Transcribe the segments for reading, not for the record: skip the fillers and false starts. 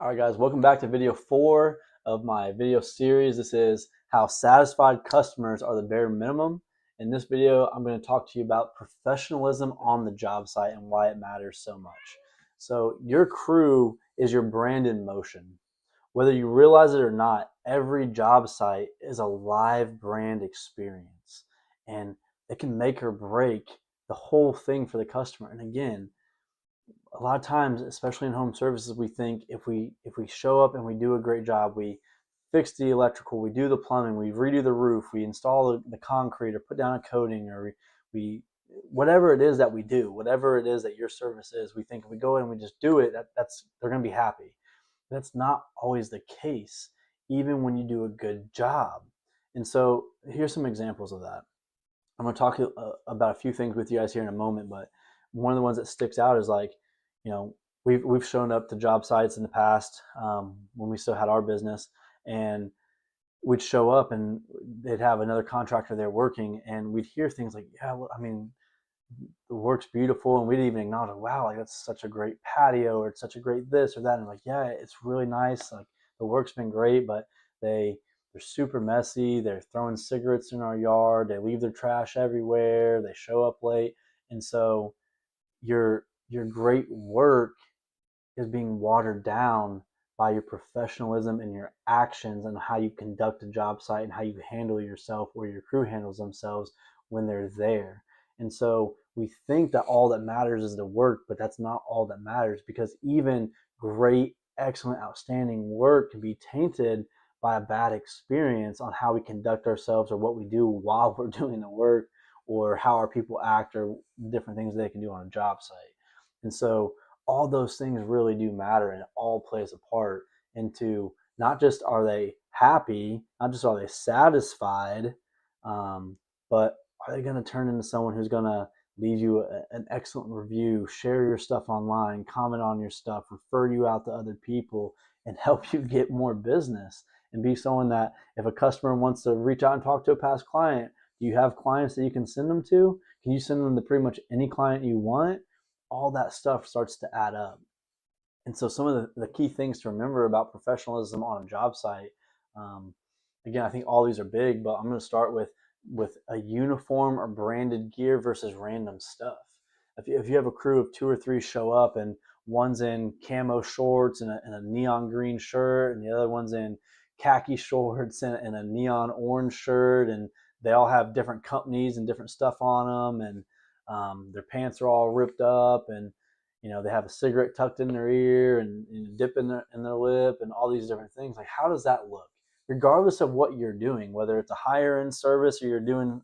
All right, guys, welcome back to video 4 of my video series. This is how satisfied customers are the bare minimum. In this video, I'm going to talk to you about professionalism on the job site and why it matters so much. So your crew is your brand in motion. Whether you realize it or not, every job site is a live brand experience, and it can make or break the whole thing for the customer. And again, a lot of times, especially in home services, we think if we show up and we do a great job, we fix the electrical, we do the plumbing, we redo the roof, we install the concrete or put down a coating, or we whatever it is that we do, whatever it is that your service is, we think if we go in and we just do it, that's they're going to be happy. That's not always the case, even when you do a good job. And so here's some examples of that. I'm going to talk about a few things with you guys here in a moment, but one of the ones that sticks out is like, you know, we've shown up to job sites in the past when we still had our business, and we'd show up and they'd have another contractor there working, and we'd hear things like, yeah, well, I mean, the work's beautiful, and we'd even acknowledge, wow, like that's such a great patio, or it's such a great this or that, and like, yeah, it's really nice, like the work's been great, but they're super messy, they're throwing cigarettes in our yard, they leave their trash everywhere, they show up late. And so your great work is being watered down by your professionalism and your actions and how you conduct a job site and how you handle yourself or your crew handles themselves when they're there. And so we think that all that matters is the work, but that's not all that matters, because even great, excellent, outstanding work can be tainted by a bad experience on how we conduct ourselves or what we do while we're doing the work, or how our people act, or different things they can do on a job site. And so all those things really do matter, and it all plays a part into not just are they happy, not just are they satisfied, but are they going to turn into someone who's going to leave you an excellent review, share your stuff online, comment on your stuff, refer you out to other people, and help you get more business, and be someone that if a customer wants to reach out and talk to a past client, do you have clients that you can send them to? Can you send them to pretty much any client you want? All that stuff starts to add up. And so some of the key things to remember about professionalism on a job site, um, again, I think all these are big, but I'm going to start with a uniform or branded gear versus random stuff. If you have a crew of 2 or 3 show up, and one's in camo shorts and a neon green shirt, and the other one's in khaki shorts and a neon orange shirt, and they all have different companies and different stuff on them, and their pants are all ripped up, and they have a cigarette tucked in their ear, and dip in their lip, and all these different things. Like, how does that look? Regardless of what you're doing, whether it's a higher end service or you're doing,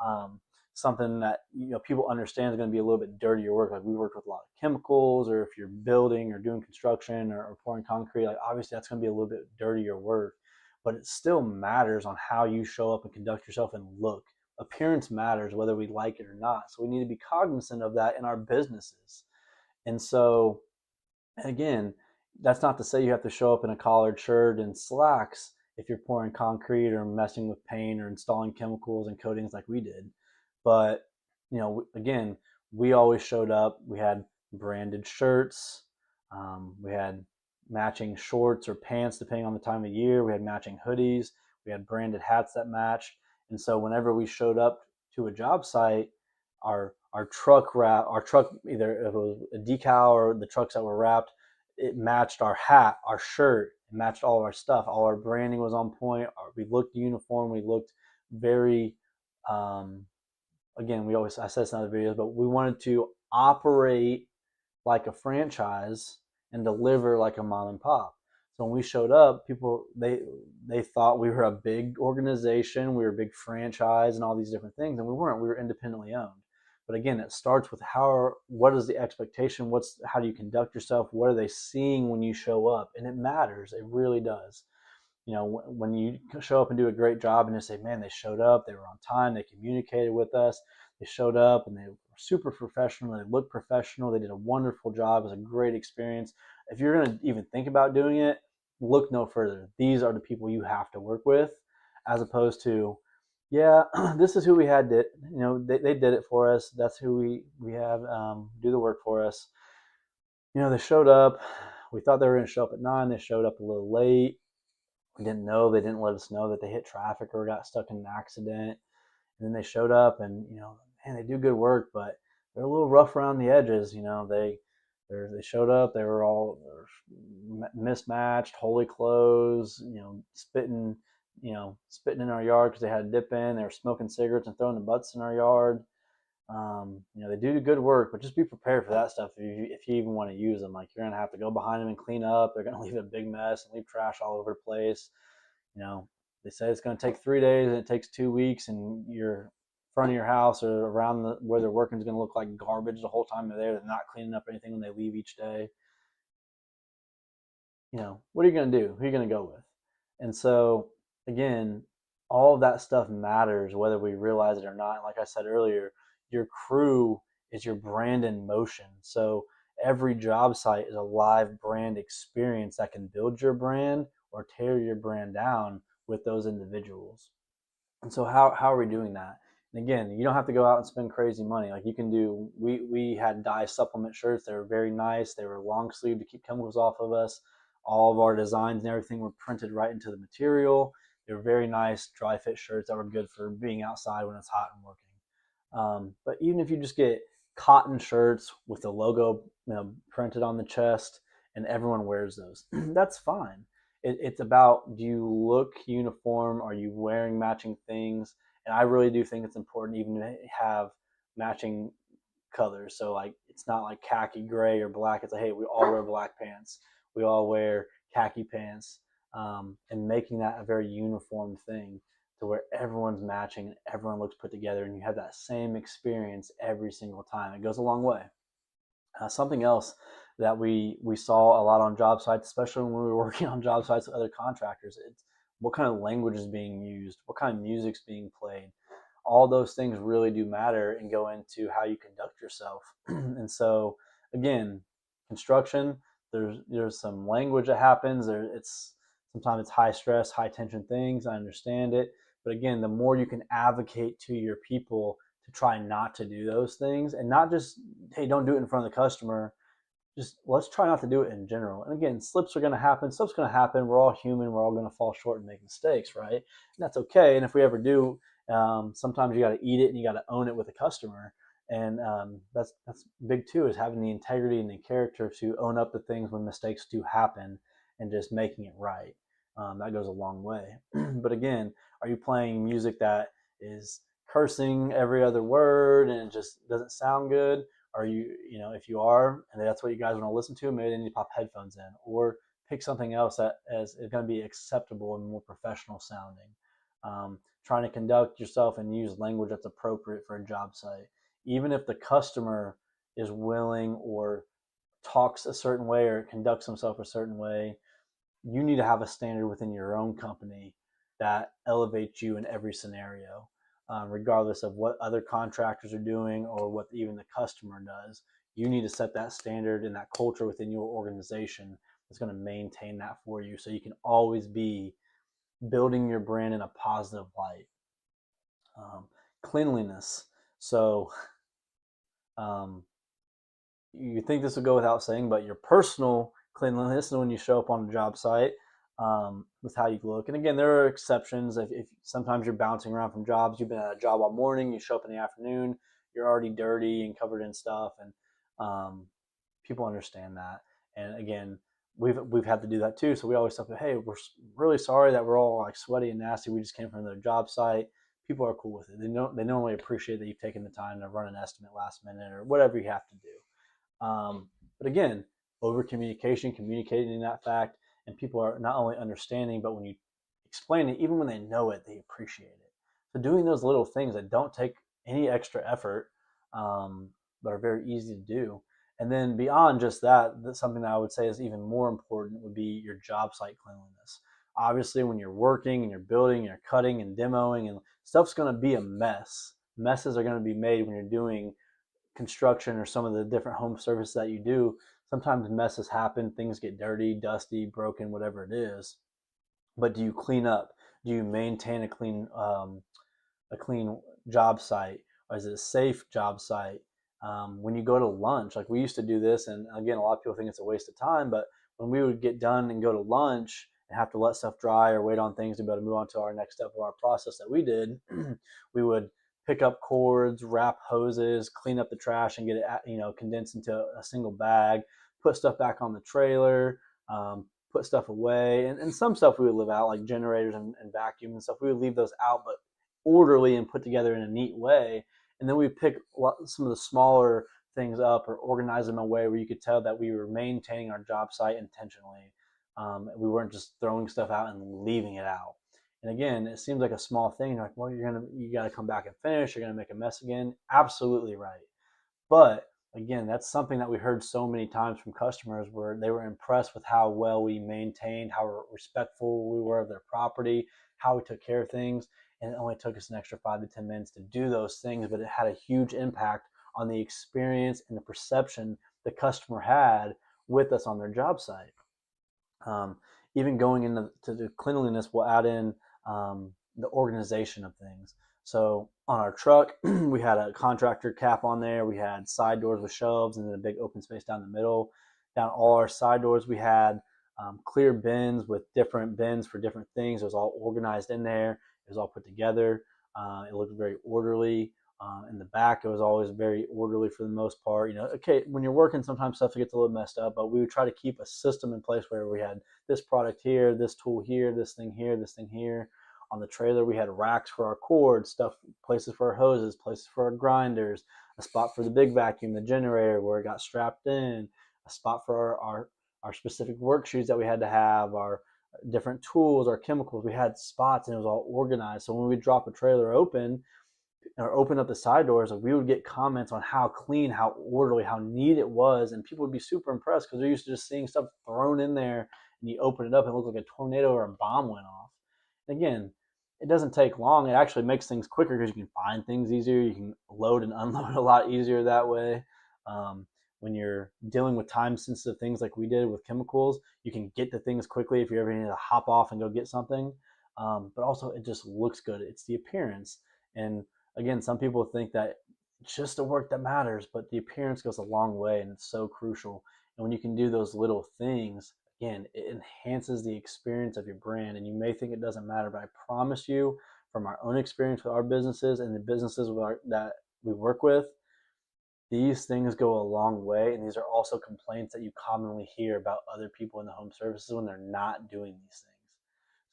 um, something that people understand is going to be a little bit dirtier work. Like, we work with a lot of chemicals, or if you're building or doing construction or pouring concrete, like obviously that's going to be a little bit dirtier work, but it still matters on how you show up and conduct yourself and look. Appearance matters whether we like it or not. So we need to be cognizant of that in our businesses. And so, again, that's not to say you have to show up in a collared shirt and slacks if you're pouring concrete or messing with paint or installing chemicals and coatings like we did. But, again, we always showed up. We had branded shirts. We had matching shorts or pants depending on the time of year. We had matching hoodies. We had branded hats that matched. And so whenever we showed up to a job site, our truck either if it was a decal or the trucks that were wrapped, it matched our hat, our shirt, it matched all of our stuff. All our branding was on point. We looked uniform. We looked very, again, I said this in other videos, but we wanted to operate like a franchise and deliver like a mom and pop. So when we showed up, people they thought we were a big organization, we were a big franchise, and all these different things, and we weren't. We were independently owned. But again, it starts with what is the expectation? How do you conduct yourself? What are they seeing when you show up? And it matters. It really does. When you show up and do a great job and they say, man, they showed up, they were on time, they communicated with us, they showed up and they were super professional, they looked professional, they did a wonderful job, it was a great experience. If you're going to even think about doing it, look no further. These are the people you have to work with, as opposed to, yeah, this is who we had did. They did it for us. That's who we have do the work for us. They showed up. we thought they were going to show up at 9. They showed up a little late. We didn't know. They didn't let us know that they hit traffic or got stuck in an accident. And then they showed up, and man, they do good work, but they're a little rough around the edges. They showed up. They were all mismatched, holey clothes. Spitting in our yard because they had a dip in. They were smoking cigarettes and throwing the butts in our yard. They do good work, but just be prepared for that stuff if you even want to use them. Like, you're gonna have to go behind them and clean up. They're gonna leave a big mess and leave trash all over the place. You know, they say it's gonna take 3 days and it takes 2 weeks, and your front of your house or around where they're working is gonna look like garbage the whole time they're there. They're not cleaning up anything when they leave each day. What are you going to do? Who are you going to go with? And so, again, all of that stuff matters whether we realize it or not. And like I said earlier, your crew is your brand in motion. So every job site is a live brand experience that can build your brand or tear your brand down with those individuals. And so how are we doing that? And again, you don't have to go out and spend crazy money. Like, you can do, we had dye supplement shirts. They were very nice. They were long sleeve to keep chemicals off of us. All of our designs and everything were printed right into the material. They were very nice dry fit shirts that were good for being outside when it's hot and working. But even if you just get cotton shirts with the logo printed on the chest and everyone wears those, that's fine. It's about, do you look uniform? Are you wearing matching things? And I really do think it's important even to have matching colors. So, like, it's not like khaki gray or black. It's like, hey, we all wear black pants. We all wear khaki pants, and making that a very uniform thing to where everyone's matching and everyone looks put together and you have that same experience every single time. It goes a long way. Something else that we saw a lot on job sites, especially when we were working on job sites with other contractors, it's what kind of language is being used, what kind of music's being played. All those things really do matter and go into how you conduct yourself. And so, again, construction, there's some language that happens. Sometimes it's high stress, high tension things. I understand it, but again, the more you can advocate to your people to try not to do those things, and not just, hey, don't do it in front of the customer. Just let's try not to do it in general. And again, slips are going to happen. Stuff's going to happen. We're all human. We're all going to fall short and make mistakes, right? And that's okay. And if we ever do, sometimes you got to eat it and you got to own it with a customer. And that's big too, is having the integrity and the character to own up to things when mistakes do happen and just making it right. That goes a long way. But again, are you playing music that is cursing every other word and it just doesn't sound good? Are you, if you are, and that's what you guys want to listen to, maybe they need to pop headphones in or pick something else that is going to be acceptable and more professional sounding. Trying to conduct yourself and use language that's appropriate for a job site. Even if the customer is willing or talks a certain way or conducts himself a certain way, you need to have a standard within your own company that elevates you in every scenario, regardless of what other contractors are doing or what even the customer does. You need to set that standard and that culture within your organization that's going to maintain that for you, so you can always be building your brand in a positive light. Cleanliness. So you think this would go without saying, but your personal cleanliness is when you show up on a job site, with how you look. And again, there are exceptions. If sometimes you're bouncing around from jobs, you've been at a job all morning, you show up in the afternoon, you're already dirty and covered in stuff, and people understand that. And again, we've had to do that too. So we always say, hey, we're really sorry that we're all like sweaty and nasty. We just came from another job site. People are cool with it. They normally appreciate that you've taken the time to run an estimate last minute or whatever you have to do. But again, over communication, communicating that fact, and people are not only understanding, but when you explain it, even when they know it, they appreciate it. So doing those little things that don't take any extra effort, but are very easy to do. And then beyond just that, something that I would say is even more important would be your job site cleanliness. Obviously, when you're working and you're building, you're cutting and demoing, and stuff's going to be a mess. Messes are going to be made when you're doing construction or some of the different home services that you do. Sometimes messes happen, things get dirty, dusty, broken, whatever it is. But do you clean up? Do you maintain a clean job site? Or is it a safe job site? When you go to lunch, like we used to do this, and again, a lot of people think it's a waste of time, but when we would get done and go to lunch and have to let stuff dry or wait on things to be able to move on to our next step of our process that we did, we would pick up cords, wrap hoses, clean up the trash, and get it, condensed into a single bag, put stuff back on the trailer, put stuff away, and some stuff we would leave out, like generators and vacuum and stuff. We would leave those out, but orderly and put together in a neat way. And then we pick some of the smaller things up or organize them in a way where you could tell that we were maintaining our job site intentionally. We weren't just throwing stuff out and leaving it out. And again, it seems like a small thing. You're like, well, you got to come back and finish. You're gonna make a mess again. Absolutely right. But again, that's something that we heard so many times from customers where they were impressed with how well we maintained, how respectful we were of their property, how we took care of things. And it only took us an extra 5 to 10 minutes to do those things, but it had a huge impact on the experience and the perception the customer had with us on their job site. Um, Even going into the cleanliness, we'll add in the organization of things. So on our truck, we had a contractor cap on there. We had side doors with shelves and then a big open space down the middle. Down all our side doors, we had clear bins with different bins for different things. It was all organized in there. It was all put together. It looked very orderly. In the back, it was always very orderly for the most part. Okay, when you're working, sometimes stuff gets a little messed up, but we would try to keep a system in place where we had this product here, this tool here, this thing here, this thing here. On the trailer, we had racks for our cords, stuff, places for our hoses, places for our grinders, a spot for the big vacuum, the generator where it got strapped in, a spot for our specific work shoes that we had to have, our different tools, our chemicals. We had spots and it was all organized. So when we drop a trailer open, or open up the side doors, like we would get comments on how clean, how orderly, how neat it was, and people would be super impressed because they're used to just seeing stuff thrown in there, and you open it up and it looks like a tornado or a bomb went off. And again, it doesn't take long. It actually makes things quicker because you can find things easier. You can load and unload a lot easier that way. When you're dealing with time-sensitive things like we did with chemicals, you can get to things quickly if you ever need to hop off and go get something. But also, it just looks good. It's the appearance. And again, some people think that it's just the work that matters, but the appearance goes a long way and it's so crucial. And when you can do those little things, again, it enhances the experience of your brand. And you may think it doesn't matter, but I promise you, from our own experience with our businesses and the businesses that we work with, these things go a long way. And these are also complaints that you commonly hear about other people in the home services when they're not doing these things.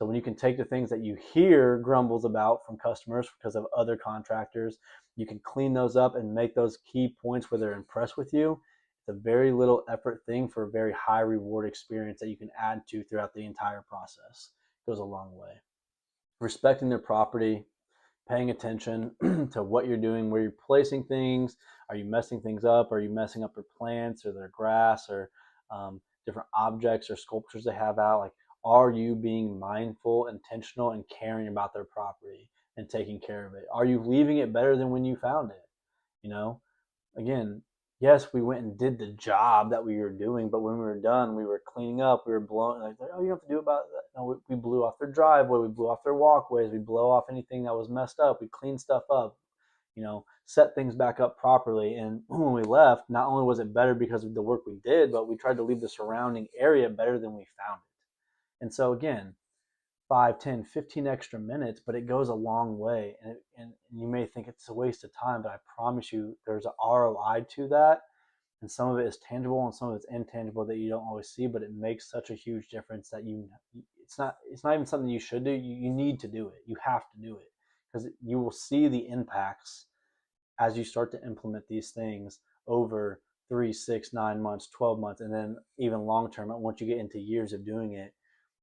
So when you can take the things that you hear grumbles about from customers because of other contractors, you can clean those up and make those key points where they're impressed with you. It's a very little effort thing for a very high reward experience that you can add to throughout the entire process. It goes a long way. Respecting their property, paying attention to what you're doing, where you're placing things. Are you messing things up? Are you messing up their plants or their grass or different objects or sculptures they have out? Like, are you being mindful, intentional, and caring about their property and taking care of it? Are you leaving it better than when you found it? You know, again, yes, we went and did the job that we were doing, but when we were done, we were cleaning up, we were blowing, like, oh, you don't have to do about that. No, we blew off their driveway, we blew off their walkways, we blow off anything that was messed up, we cleaned stuff up, set things back up properly. And when we left, not only was it better because of the work we did, but we tried to leave the surrounding area better than we found it. And so again, 5, 10, 15 extra minutes, but it goes a long way. And you may think it's a waste of time, but I promise you there's an ROI to that. And some of it is tangible and some of it's intangible that you don't always see, but it makes such a huge difference that it's not even something you should do. You need to do it. You have to do it because you will see the impacts as you start to implement these things over 3, 6, 9 months, 12 months, and then even long term. Once you get into years of doing it,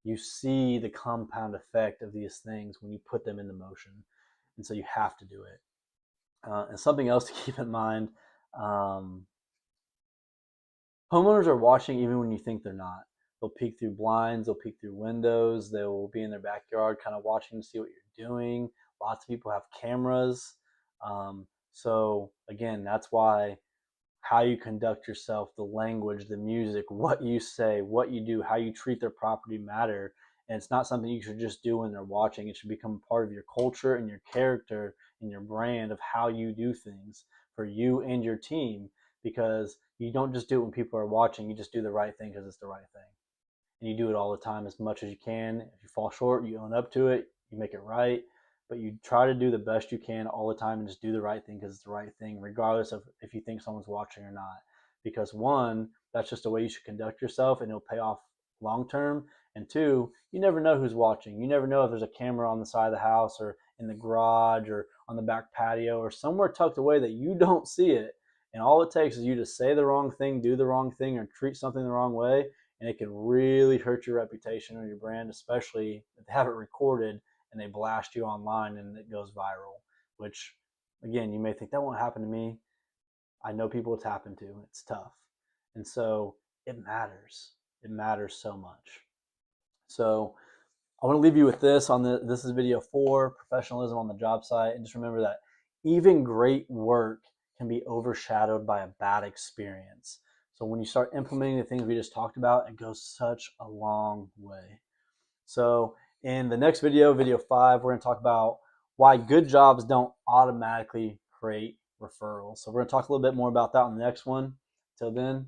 you see the compound effect of these things when you put them into motion. And so you have to do it. And something else to keep in mind, homeowners are watching even when you think they're not. They'll peek through blinds, they'll peek through windows, they'll be in their backyard kind of watching to see what you're doing. Lots of people have cameras. So again, that's why how you conduct yourself, the language, the music, what you say, what you do, how you treat their property matter. And it's not something you should just do when they're watching. It should become part of your culture and your character and your brand of how you do things for you and your team, because you don't just do it when people are watching. You just do the right thing because it's the right thing. And you do it all the time as much as you can. If you fall short, you own up to it, you make it right. But you try to do the best you can all the time and just do the right thing because it's the right thing, regardless of if you think someone's watching or not. Because one, that's just the way you should conduct yourself and it'll pay off long term. And two, you never know who's watching. You never know if there's a camera on the side of the house or in the garage or on the back patio or somewhere tucked away that you don't see it. And all it takes is you to say the wrong thing, do the wrong thing, or treat something the wrong way, and it can really hurt your reputation or your brand, especially if they have it recorded and they blast you online and it goes viral, which, again, you may think that won't happen to me. I know people it's happened to. It's tough. And so it matters. It matters so much. So I want to leave you with this this is video 4, professionalism on the job site. And just remember that even great work can be overshadowed by a bad experience. So when you start implementing the things we just talked about, it goes such a long way. So in the next video, video 5, we're going to talk about why good jobs don't automatically create referrals. So we're going to talk a little bit more about that on the next one. Till then,